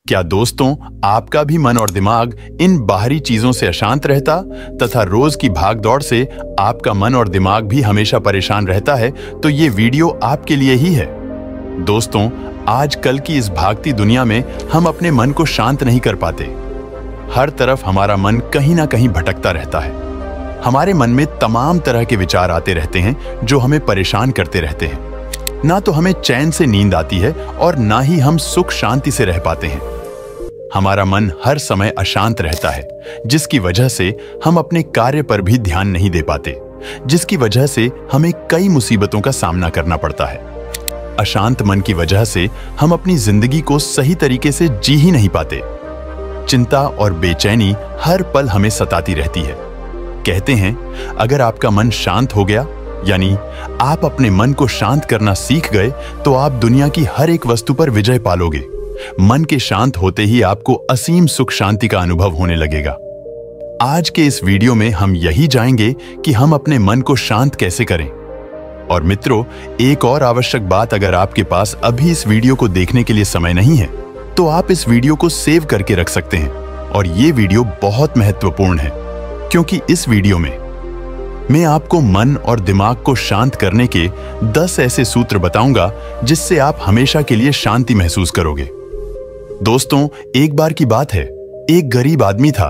क्या दोस्तों, आपका भी मन और दिमाग इन बाहरी चीजों से अशांत रहता तथा रोज की भागदौड़ से आपका मन और दिमाग भी हमेशा परेशान रहता है तो ये वीडियो आपके लिए ही है। दोस्तों, आजकल की इस भागती दुनिया में हम अपने मन को शांत नहीं कर पाते। हर तरफ हमारा मन कहीं ना कहीं भटकता रहता है। हमारे मन में तमाम तरह के विचार आते रहते हैं जो हमें परेशान करते रहते हैं। ना तो हमें चैन से नींद आती है और ना ही हम सुख शांति से रह पाते हैं। हमारा मन हर समय अशांत रहता है, जिसकी वजह से हम अपने कार्य पर भी ध्यान नहीं दे पाते, जिसकी वजह से हमें कई मुसीबतों का सामना करना पड़ता है। अशांत मन की वजह से हम अपनी जिंदगी को सही तरीके से जी ही नहीं पाते। चिंता और बेचैनी हर पल हमें सताती रहती है। कहते हैं, अगर आपका मन शांत हो गया, यानी आप अपने मन को शांत करना सीख गए, तो आप दुनिया की हर एक वस्तु पर विजय पालोगे। मन के शांत होते ही आपको असीम सुख शांति का अनुभव होने लगेगा। आज के इस वीडियो में हम यही जानेंगे कि हम अपने मन को शांत कैसे करें। और मित्रों, एक और आवश्यक बात, अगर आपके पास अभी इस वीडियो को देखने के लिए समय नहीं है तो आप इस वीडियो को सेव करके रख सकते हैं। और ये वीडियो बहुत महत्वपूर्ण है, क्योंकि इस वीडियो में मैं आपको मन और दिमाग को शांत करने के 10 ऐसे सूत्र बताऊंगा जिससे आप हमेशा के लिए शांति महसूस करोगे। दोस्तों, एक बार की बात है, एक गरीब आदमी था।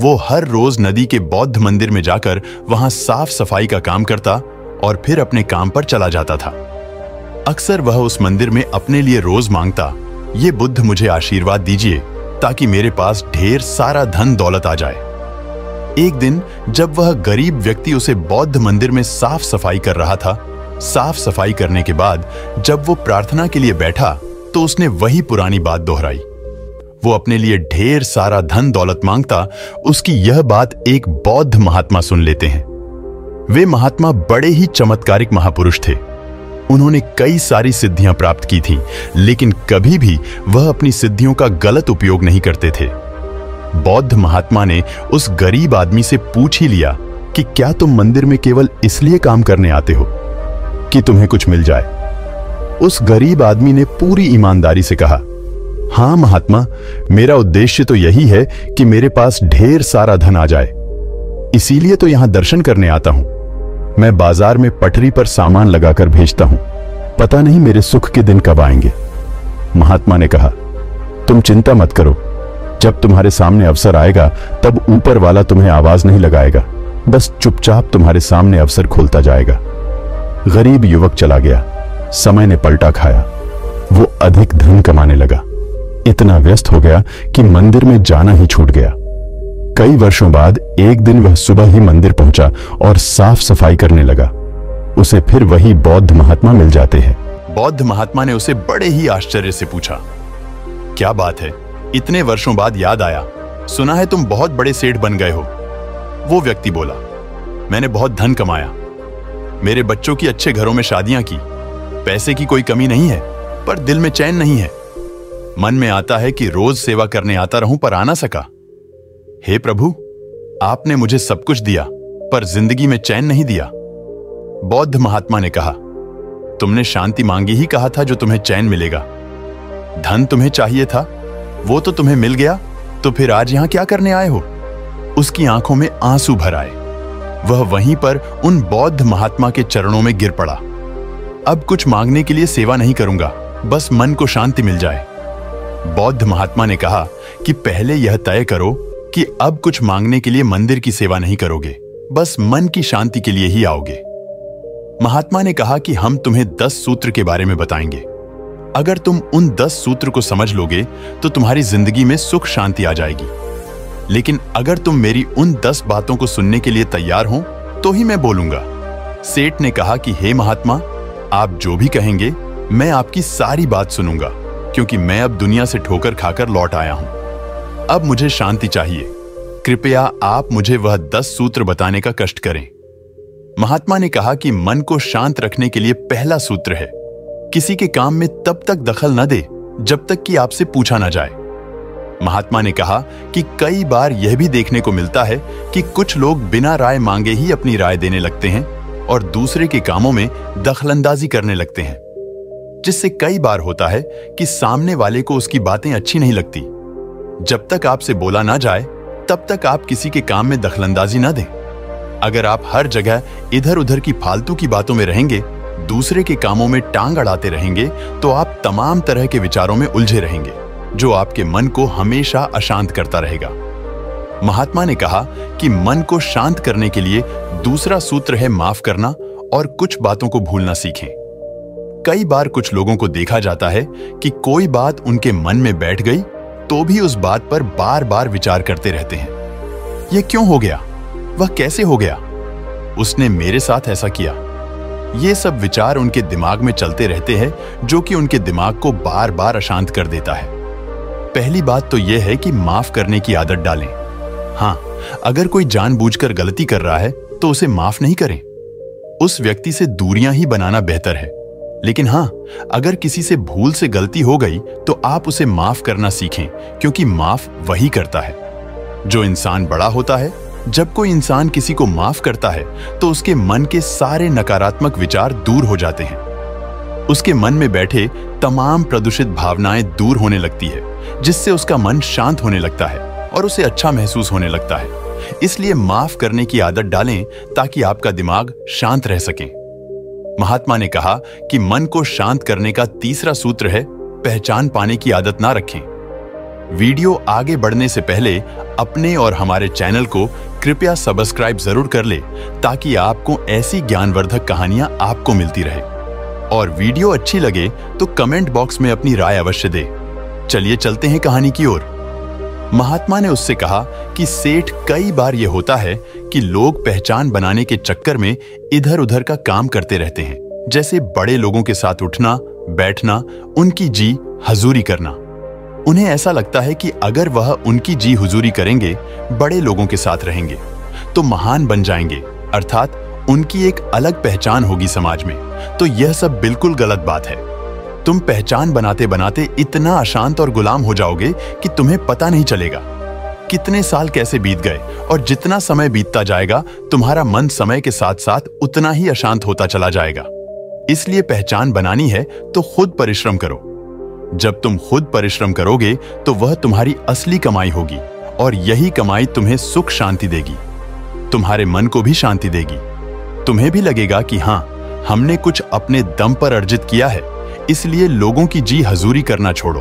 वो हर रोज नदी के बौद्ध मंदिर में जाकर वहां साफ सफाई का काम करता और फिर अपने काम पर चला जाता था। अक्सर वह उस मंदिर में अपने लिए रोज मांगता, ये बुद्ध मुझे आशीर्वाद दीजिए ताकि मेरे पास ढेर सारा धन दौलत आ जाए। एक दिन जब वह गरीब व्यक्ति उसे बौद्ध मंदिर में साफ सफाई कर रहा था, साफ सफाई करने के बाद जब वो प्रार्थना के लिए बैठा तो उसने वही पुरानी बात दोहराई। वो अपने लिए ढेर सारा धन दौलत मांगता। उसकी यह बात एक बौद्ध महात्मा सुन लेते हैं। वे महात्मा बड़े ही चमत्कारिक महापुरुष थे। उन्होंने कई सारी सिद्धियां प्राप्त की थीं, लेकिन कभी भी वह अपनी सिद्धियों का गलत उपयोग नहीं करते थे। बौद्ध महात्मा ने उस गरीब आदमी से पूछ ही लिया कि क्या तुम मंदिर में केवल इसलिए काम करने आते हो कि तुम्हें कुछ मिल जाए? उस गरीब आदमी ने पूरी ईमानदारी से कहा, हां महात्मा, मेरा उद्देश्य तो यही है कि मेरे पास ढेर सारा धन आ जाए, इसीलिए तो यहां दर्शन करने आता हूं। मैं बाजार में पटरी पर सामान लगाकर भेजता हूं, पता नहीं मेरे सुख के दिन कब आएंगे। महात्मा ने कहा, तुम चिंता मत करो, जब तुम्हारे सामने अवसर आएगा तब ऊपर वाला तुम्हें आवाज नहीं लगाएगा, बस चुपचाप तुम्हारे सामने अवसर खुलता जाएगा। गरीब युवक चला गया। समय ने पलटा खाया। वो अधिक धन कमाने लगा, इतना व्यस्त हो गया कि मंदिर में जाना ही छूट गया। कई वर्षों बाद एक दिन वह सुबह ही मंदिर पहुंचा और साफ सफाई करने लगा। उसे फिर वही बौद्ध महात्मा मिल जाते हैं। बौद्ध महात्मा ने उसे बड़े ही आश्चर्य से पूछा, क्या बात है, इतने वर्षों बाद याद आया? सुना है तुम बहुत बड़े सेठ बन गए हो। वो व्यक्ति बोला, मैंने बहुत धन कमाया, मेरे बच्चों की अच्छे घरों में शादियां की, पैसे की कोई कमी नहीं है, पर दिल में चैन नहीं है। मन में आता है कि रोज सेवा करने आता रहूं, पर आ ना सका। हे प्रभु, आपने मुझे सब कुछ दिया, पर जिंदगी में चैन नहीं दिया। बौद्ध महात्मा ने कहा, तुमने शांति मांगी ही कहा था जो तुम्हें चैन मिलेगा। धन तुम्हें चाहिए था, वो तो तुम्हें मिल गया, तो फिर आज यहां क्या करने आए हो? उसकी आंखों में आंसू भर आए। वह वहीं पर उन बौद्ध महात्मा के चरणों में गिर पड़ा। अब कुछ मांगने के लिए सेवा नहीं करूंगा, बस मन को शांति मिल जाए। बौद्ध महात्मा ने कहा कि पहले यह तय करो कि अब कुछ मांगने के लिए मंदिर की सेवा नहीं करोगे, बस मन की शांति के लिए ही आओगे। महात्मा ने कहा कि हम तुम्हें 10 सूत्र के बारे में बताएंगे। अगर तुम उन 10 सूत्र को समझ लोगे तो तुम्हारी जिंदगी में सुख शांति आ जाएगी। लेकिन अगर तुम मेरी उन 10 बातों को सुनने के लिए तैयार हो तो ही मैं बोलूंगा। सेठ ने कहा कि हे महात्मा, आप जो भी कहेंगे मैं आपकी सारी बात सुनूंगा, क्योंकि मैं अब दुनिया से ठोकर खाकर लौट आया हूं। अब मुझे शांति चाहिए। कृपया आप मुझे वह 10 सूत्र बताने का कष्ट करें। महात्मा ने कहा कि मन को शांत रखने के लिए पहला सूत्र है, किसी के काम में तब तक दखल न दे जब तक कि आपसे पूछा न जाए। महात्मा ने कहा कि कई बार यह भी देखने को मिलता है कि कुछ लोग बिना राय मांगे ही अपनी राय देने लगते हैं और दूसरे के कामों में दखलंदाजी करने लगते हैं, जिससे कई बार होता है कि सामने वाले को उसकी बातें अच्छी नहीं लगती जब तक आपसे बोला ना जाए तब तक आप किसी के काम में दखलंदाजी ना दें। अगर आप हर जगह इधर उधर की फालतू की बातों में रहेंगे, दूसरे के कामों में टांग अड़ाते रहेंगे, तो आप तमाम तरह के विचारों में उलझे रहेंगे, जो आपके मन को हमेशा अशांत करता रहेगा। महात्मा ने कहा कि मन को शांत करने के लिए दूसरा सूत्र है माफ करना और कुछ बातों को भूलना सीखें। कई बार कुछ लोगों को देखा जाता है कि कोई बात उनके मन में बैठ गई तो भी उस बात पर बार बार विचार करते रहते हैं। यह क्यों हो गया? वह कैसे हो गया? उसने मेरे साथ ऐसा किया। ये सब विचार उनके दिमाग में चलते रहते हैं, जो कि उनके दिमाग को बार बार अशांत कर देता है। पहली बात तो यह है कि माफ करने की आदत डालें। हाँ, अगर कोई जानबूझकर गलती कर रहा है तो उसे माफ नहीं करें। उस व्यक्ति से दूरियां ही बनाना बेहतर है। लेकिन हाँ, अगर किसी से भूल से गलती हो गई तो आप उसे माफ करना सीखें, क्योंकि माफ वही करता है। जो इंसान बड़ा होता है, जब कोई इंसान किसी को माफ करता है तो उसके मन के सारे नकारात्मक विचार दूर हो जाते हैं। उसके मन में बैठे तमाम प्रदूषित भावनाएं दूर होने लगती है, जिससे उसका मन शांत होने लगता है और उसे अच्छा महसूस होने लगता है। इसलिए माफ करने की आदत डालें ताकि आपका दिमाग शांत रह सके। महात्मा ने कहा कि मन को शांत करने का तीसरा सूत्र है पहचान पाने की आदत ना रखें। वीडियो आगे बढ़ने से पहले अपने और हमारे चैनल को कृपया सब्सक्राइब जरूर कर ले, ताकि आपको ऐसी ज्ञानवर्धक कहानियां आपको मिलती रहे। और वीडियो अच्छी लगे तो कमेंट बॉक्स में अपनी राय अवश्य दे। चलिए चलते हैं कहानी की ओर। महात्मा ने उससे कहा कि सेठ, कई बार यह होता है कि लोग पहचान बनाने के चक्कर में इधर उधर का काम करते रहते हैं, जैसे बड़े लोगों के साथ उठना बैठना, उनकी जी हजूरी करना। उन्हें ऐसा लगता है कि अगर वह उनकी जी हुजूरी करेंगे, बड़े लोगों के साथ रहेंगे, तो महान बन जाएंगे, अर्थात उनकी एक अलग पहचान होगी समाज में। तो यह सब बिल्कुल गलत बात है। तुम पहचान बनाते बनाते इतना अशांत और गुलाम हो जाओगे कि तुम्हें पता नहीं चलेगा कितने साल कैसे बीत गए, और जितना समय बीतता जाएगा तुम्हारा मन समय के साथ साथ उतना ही अशांत होता चला जाएगा। इसलिए पहचान बनानी है तो खुद परिश्रम करो। जब तुम खुद परिश्रम करोगे तो वह तुम्हारी असली कमाई होगी, और यही कमाई तुम्हें सुख शांति देगी, तुम्हारे मन को भी शांति देगी। तुम्हें भी लगेगा कि हाँ, हमने कुछ अपने दम पर अर्जित किया है। इसलिए लोगों की जी हजूरी करना छोड़ो,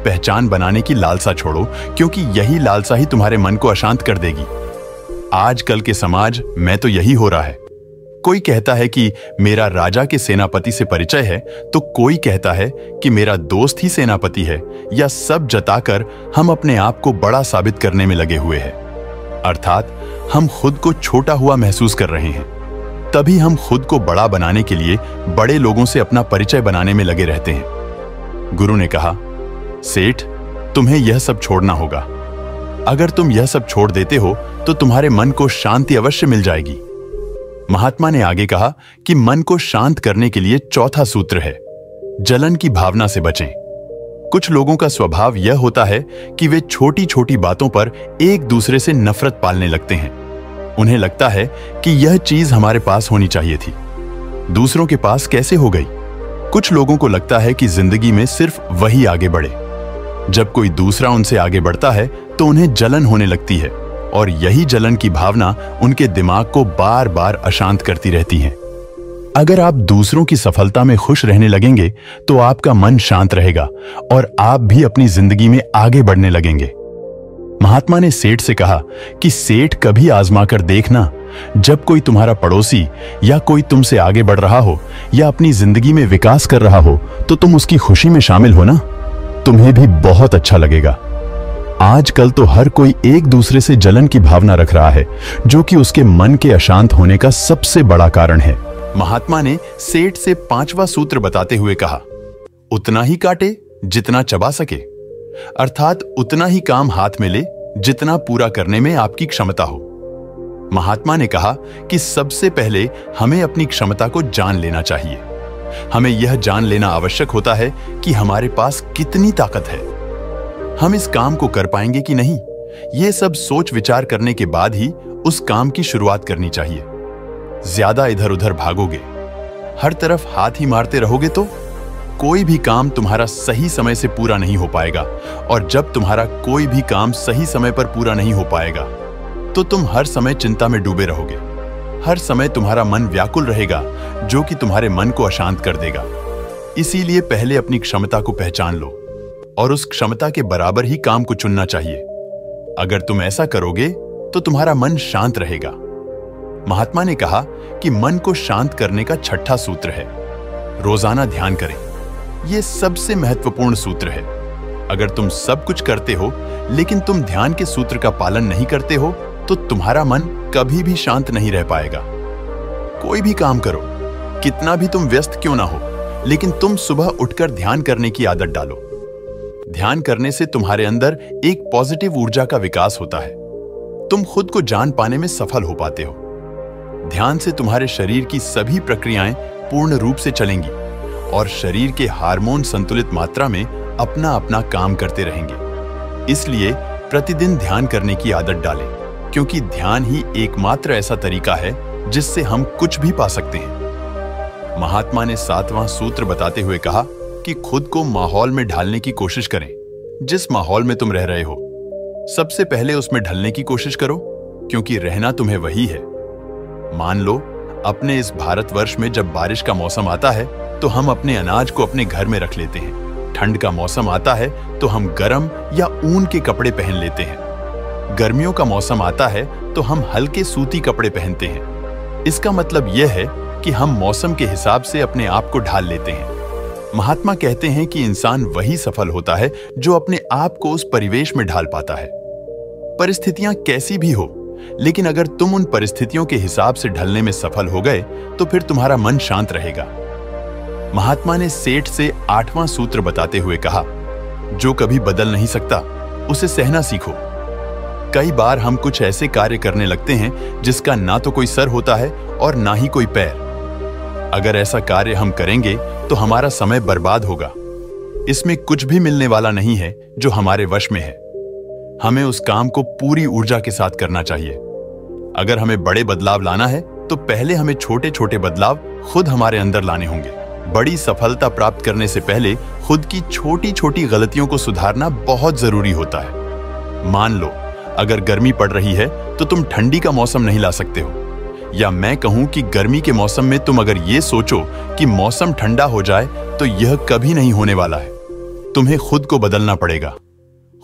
पहचान बनाने की लालसा छोड़ो, क्योंकि यही लालसा ही तुम्हारे मन को अशांत कर देगी। आजकल के समाज में तो यही हो रहा है। कोई कहता है कि मेरा राजा के सेनापति से परिचय है, तो कोई कहता है कि मेरा दोस्त ही सेनापति है, या सब जताकर हम अपने आप को बड़ा साबित करने में लगे हुए हैं। अर्थात हम खुद को छोटा हुआ महसूस कर रहे हैं। तभी हम खुद को बड़ा बनाने के लिए बड़े लोगों से अपना परिचय बनाने में लगे रहते हैं। गुरु ने कहा, सेठ, तुम्हें यह सब छोड़ना होगा। अगर तुम यह सब छोड़ देते हो तो तुम्हारे मन को शांति अवश्य मिल जाएगी। महात्मा ने आगे कहा कि मन को शांत करने के लिए चौथा सूत्र है जलन की भावना से बचें। कुछ लोगों का स्वभाव यह होता है कि वे छोटी छोटी बातों पर एक दूसरे से नफरत पालने लगते हैं। उन्हें लगता है कि यह चीज हमारे पास होनी चाहिए थी, दूसरों के पास कैसे हो गई। कुछ लोगों को लगता है कि जिंदगी में सिर्फ वही आगे बढ़े। जब कोई दूसरा उनसे आगे बढ़ता है तो उन्हें जलन होने लगती है, और यही जलन की भावना उनके दिमाग को बार बार अशांत करती रहती है। अगर आप दूसरों की सफलता में खुश रहने लगेंगे तो आपका मन शांत रहेगा और आप भी अपनी जिंदगी में आगे बढ़ने लगेंगे। महात्मा ने सेठ से कहा कि सेठ, कभी आजमा कर देखना, जब कोई तुम्हारा पड़ोसी या कोई तुमसे आगे बढ़ रहा हो या अपनी जिंदगी में विकास कर रहा हो, तो तुम उसकी खुशी में शामिल हो ना, तुम्हें भी बहुत अच्छा लगेगा। आजकल तो हर कोई एक दूसरे से जलन की भावना रख रहा है, जो कि उसके मन के अशांत होने का सबसे बड़ा कारण है। महात्मा ने सेठ से पांचवा सूत्र बताते हुए कहा, उतना ही काटे जितना चबा सके, अर्थात उतना ही काम हाथ में ले जितना पूरा करने में आपकी क्षमता हो। महात्मा ने कहा कि सबसे पहले हमें अपनी क्षमता को जान लेना चाहिए। हमें यह जान लेना आवश्यक होता है कि हमारे पास कितनी ताकत है, हम इस काम को कर पाएंगे कि नहीं। यह सब सोच विचार करने के बाद ही उस काम की शुरुआत करनी चाहिए। ज्यादा इधर उधर भागोगे, हर तरफ हाथ ही मारते रहोगे तो कोई भी काम तुम्हारा सही समय से पूरा नहीं हो पाएगा, और जब तुम्हारा कोई भी काम सही समय पर पूरा नहीं हो पाएगा तो तुम हर समय चिंता में डूबे रहोगे। हर समय तुम्हारा मन व्याकुल रहेगा, जो कि तुम्हारे मन को अशांत कर देगा। इसीलिए पहले अपनी क्षमता को पहचान लो और उस क्षमता के बराबर ही काम को चुनना चाहिए। अगर तुम ऐसा करोगे तो तुम्हारा मन शांत रहेगा। महात्मा ने कहा कि मन को शांत करने का छठा सूत्र है रोजाना ध्यान करें। यह सबसे महत्वपूर्ण सूत्र है। अगर तुम सब कुछ करते हो लेकिन तुम ध्यान के सूत्र का पालन नहीं करते हो तो तुम्हारा मन कभी भी शांत नहीं रह पाएगा। कोई भी काम करो, कितना भी तुम व्यस्त क्यों ना हो, लेकिन तुम सुबह उठकर ध्यान करने की आदत डालो। ध्यान करने से तुम्हारे अंदर एक पॉजिटिव ऊर्जा का विकास होता है। तुम खुद को जान पाने में सफल हो पाते हो। ध्यान से तुम्हारे शरीर की सभी प्रक्रियाएं पूर्ण रूप से चलेंगी और शरीर के हार्मोन संतुलित मात्रा में अपना अपना काम करते रहेंगे। इसलिए प्रतिदिन ध्यान करने की आदत डालें, क्योंकि ध्यान ही एकमात्र ऐसा तरीका है जिससे हम कुछ भी पा सकते हैं। महात्मा ने 7वां सूत्र बताते हुए कहा कि खुद को माहौल में ढालने की कोशिश करें। जिस माहौल में तुम रह रहे हो, सबसे पहले उसमें ढलने की कोशिश करो, क्योंकि रहना तुम्हें वही है। मान लो अपने इस भारतवर्ष में जब बारिश का मौसम आता है तो हम अपने अनाज को अपने घर में रख लेते हैं। ठंड का मौसम आता है तो हम गर्म या ऊन के कपड़े पहन लेते हैं। गर्मियों का मौसम आता है तो हम हल्के सूती कपड़े पहनते हैं। इसका मतलब यह है कि हम मौसम के हिसाब से अपने आप को ढाल लेते हैं। महात्मा कहते हैं कि इंसान वही सफल होता है जो अपने आप को उस परिवेश में ढाल पाता है। परिस्थितियां कैसी भी हो, लेकिन अगर तुम उन परिस्थितियों के हिसाब से ढलने में सफल हो गए तो फिर तुम्हारा मन शांत रहेगा। महात्मा ने सेठ से 8वां सूत्र बताते हुए कहा, जो कभी बदल नहीं सकता उसे सहना सीखो। कई बार हम कुछ ऐसे कार्य करने लगते हैं जिसका ना तो कोई सर होता है और ना ही कोई पैर। अगर ऐसा कार्य हम करेंगे तो हमारा समय बर्बाद होगा। इसमें कुछ भी मिलने वाला नहीं है जो हमारे वश में है। हमें उस काम को पूरी ऊर्जा के साथ करना चाहिए। अगर हमें बड़े बदलाव लाना है तो पहले हमें छोटे छोटे बदलाव खुद हमारे अंदर लाने होंगे। बड़ी सफलता प्राप्त करने से पहले खुद की छोटी छोटी गलतियों को सुधारना बहुत जरूरी होता है। मान लो अगर गर्मी पड़ रही है तो तुम ठंडी का मौसम नहीं ला सकते हो, या मैं कहूं कि गर्मी के मौसम में तुम अगर ये सोचो कि मौसम ठंडा हो जाए तो यह कभी नहीं होने वाला है। तुम्हें खुद को बदलना पड़ेगा।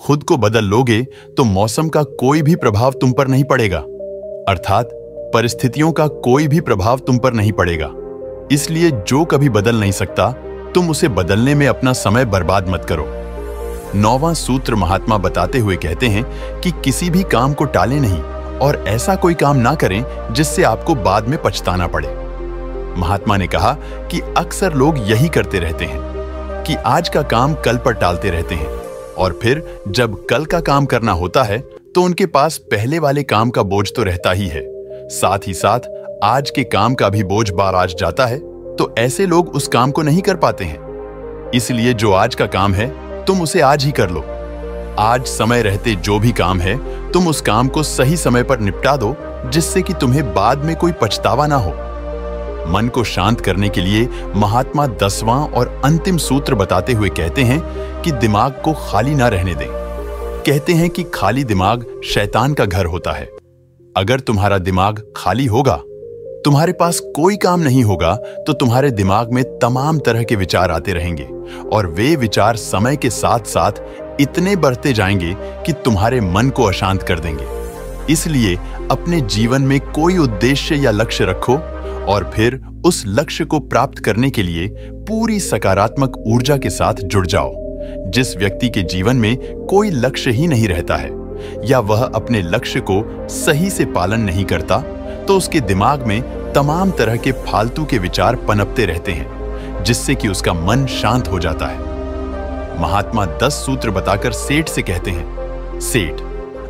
खुद को बदल लोगे तो मौसम का कोई भी प्रभाव तुम पर नहीं पड़ेगा, अर्थात परिस्थितियों का कोई भी प्रभाव तुम पर नहीं पड़ेगा। इसलिए जो कभी बदल नहीं सकता, तुम उसे बदलने में अपना समय बर्बाद मत करो। 9वां सूत्र महात्मा बताते हुए कहते हैं कि किसी भी काम को टालें नहीं और ऐसा कोई काम ना करें जिससे आपको बाद में पछताना पड़े। महात्मा ने कहा कि अक्सर लोग यही करते रहते हैं कि आज का काम कल पर टालते रहते हैं, और फिर जब कल का काम करना होता है तो उनके पास पहले वाले काम का बोझ तो रहता ही है, साथ ही साथ आज के काम का भी बोझ बार आज जाता है, तो ऐसे लोग उस काम को नहीं कर पाते हैं। इसलिए जो आज का काम है तुम उसे आज ही कर लो। आज समय रहते जो भी काम है तुम उस काम को सही समय पर निपटा दो, जिससे कि तुम्हें बाद में कोई पछतावा ना हो। मन को शांत करने के लिए महात्मा 10वां और अंतिम सूत्र बताते हुए कहते हैं कि दिमाग को खाली ना रहने दें। कहते हैं कि खाली दिमाग शैतान का घर होता है। अगर तुम्हारा दिमाग खाली होगा, तुम्हारे पास कोई काम नहीं होगा, तो तुम्हारे दिमाग में तमाम तरह के विचार आते रहेंगे और वे विचार समय के साथ साथ इतने बढ़ते जाएंगे कि तुम्हारे मन को अशांत कर देंगे। इसलिए अपने जीवन में कोई उद्देश्य या लक्ष्य रखो और फिर उस लक्ष्य को प्राप्त करने के लिए पूरी सकारात्मक ऊर्जा के साथ जुड़ जाओ। जिस व्यक्ति के जीवन में कोई लक्ष्य ही नहीं रहता है या वह अपने लक्ष्य को सही से पालन नहीं करता, तो उसके दिमाग में तमाम तरह के फालतू के विचार पनपते रहते हैं, जिससे कि उसका मन शांत हो जाता है। महात्मा 10 सूत्र बताकर सेठ से कहते हैं, सेठ,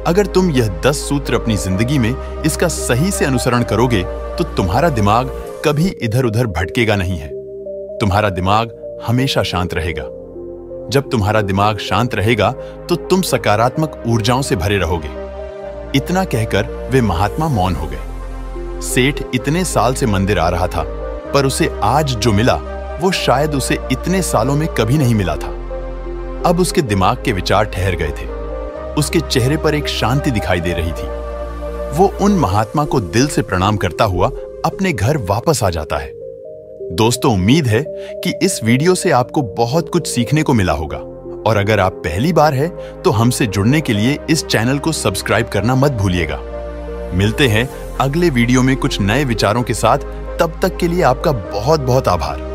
अगर तुम यह 10 सूत्र अपनी जिंदगी में इसका सही से अनुसरण करोगे तो तुम्हारा दिमाग कभी इधर उधर भटकेगा नहीं है। तुम्हारा दिमाग हमेशा शांत रहेगा। जब तुम्हारा दिमाग शांत रहेगा तो तुम सकारात्मक ऊर्जाओं से भरे रहोगे। इतना कहकर वे महात्मा मौन हो गए। सेठ इतने साल से मंदिर आ रहा था, पर उसे आज जो मिला वो शायद उसे इतने सालों में कभी नहीं मिला था। अब उसके दिमाग के विचार ठहर गए थे। उसके चेहरे पर एक शांति दिखाई दे रही थी। वो उन महात्मा को दिल से प्रणाम करता हुआ अपने घर वापस आ जाता है। दोस्तों, उम्मीद है कि इस वीडियो से आपको बहुत कुछ सीखने को मिला होगा, और अगर आप पहली बार है तो हमसे जुड़ने के लिए इस चैनल को सब्सक्राइब करना मत भूलिएगा। मिलते हैं अगले वीडियो में कुछ नए विचारों के साथ। तब तक के लिए आपका बहुत बहुत आभार।